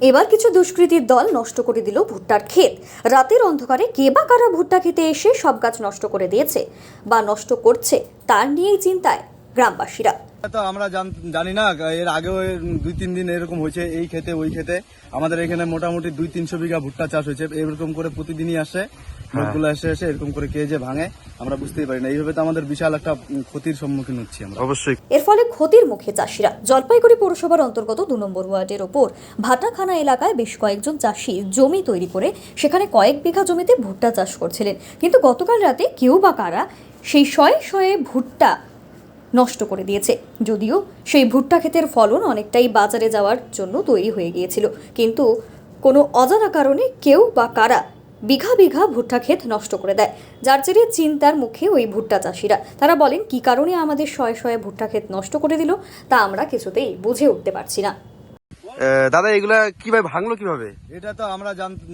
এবার কিছু দুষ্কৃতীর দল নষ্ট করে দিল ভুট্টার ক্ষেত। রাতের অন্ধকারে কে বা কারা ভুট্টা খেতে এসে সব গাছ নষ্ট করে দিয়েছে বা নষ্ট করছে তার নিয়েই চিন্তায় গ্রামবাসীরা। তো আমরা জানি না, এর আগেও 2-3 দিন এরকম হয়েছে এই ক্ষেতে ওই ক্ষেতে। আমাদের এখানে মোটামুটি 200-300 বিঘা ভুট্টা চাষ হয়েছে। এরকম করে প্রতিদিনই আসে লোকগুলো এসে এরকম করে কে যে ভাঙে আমরা বুঝতেই পারি না। এইভাবে তো আমাদের বিশাল একটা ক্ষতির সম্মুখীন হচ্ছি আমরা। অবশ্যই এর ফলে ক্ষতির মুখে চাষিরা। জলপাইগুড়ি পৌরসভার অন্তর্গত 2 নম্বর ওয়ার্ডের ওপর ভাটাখানা এলাকায় বেশ কয়েকজন চাষি জমি তৈরি করে সেখানে কয়েক বিঘা জমিতে ভুট্টা চাষ করছিলেন, কিন্তু গতকাল রাতে কেউ বা কারা সেই শয়ে শয়ে ভুট্টা নষ্ট করে দিয়েছে। যদিও সেই ভুট্টা ক্ষেতের ফলন অনেকটাই বাজারে যাওয়ার জন্য তৈরি হয়ে গিয়েছিল, কিন্তু কোনো অজানা কারণে কেউ বা কারা বিঘা বিঘা ভুট্টা ক্ষেত নষ্ট করে দেয়, যার জেরে চিন্তার মুখে ওই ভুট্টা চাষিরা। তারা বলেন, কি কারণে আমাদের শয়ে শয়ে ভুট্টা ক্ষেত নষ্ট করে দিল তা আমরা কিছুতেই বুঝে উঠতে পারছি না। দাদা এগুলা কিভাবে ভাঙলো কিভাবে? এটা তো আমরা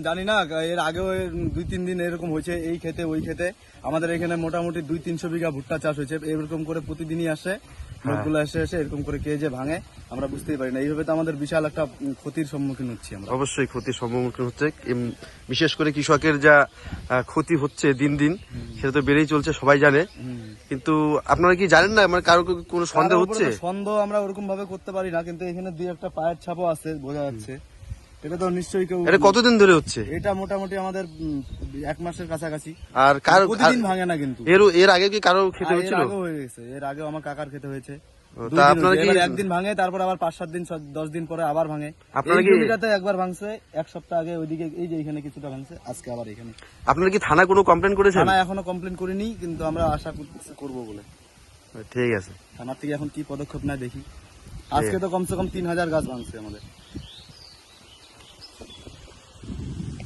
জানি না, এর আগেও 2-3 দিন এরকম হয়েছে এই ক্ষেতে ওই ক্ষেতে। আমাদের এখানে মোটামুটি 200-300 বিঘা ভুট্টা চাষ হয়েছে। এরকম করে প্রতিদিনই আসে লোকগুলো এসে এরকম করে কে যে ভাঙে আমরা বুঝতেই পারি না। এইভাবে তো আমাদের বিশাল একটা ক্ষতির সম্মুখীন হচ্ছি আমরা। অবশ্যই ক্ষতির সম্মুখীন হচ্ছে, বিশেষ করে কৃষকের যা ক্ষতি হচ্ছে দিন দিন সেটা তো বেড়েই চলছে, সবাই জানে। কিন্তু আপনারা কি জানেন না, মানে কারো কোনো সন্দেহ হচ্ছে? সন্দেহ আমরা ওরকম ভাবে করতে পারি না, কিন্তু এখানে 2-1টা পায়ের ছাপও আছে, বোঝা যাচ্ছে। এটা তো নিশ্চয়ই কেউ। এটা কতদিন ধরে হচ্ছে? এটা মোটামুটি আমাদের 1 মাসের কাছাকাছি। আর কারো প্রতিদিন ভাঙে না, কিন্তু এর আগে কি কারো খেতে হয়েছিল? এর আগেও হয়ে গেছে, এর আগেও আমার কাকার খেতে হয়েছে। তা আপনারা কি একদিন ভাঙে, তারপর আবার 5-7 দিন 10 দিন পরে আবার ভাঙে। আপনারা কি জমিটাতে একবার ভাঙছে 1 সপ্তাহ আগে, ওইদিকে এই যে এখানে কিছুটা ভাঙছে, আজকে আবার এখানে। আপনারা কি থানা কোনো কমপ্লেন করেছেন? থানা এখনো কমপ্লেন করিনি, কিন্তু আমরা আশা করবো বলে। ঠিক আছে, থানার থেকে এখন কি পদক্ষেপ নেয় দেখি। আজকে তো কমসে কম 3000 গাছ ভাঙছে আমাদের।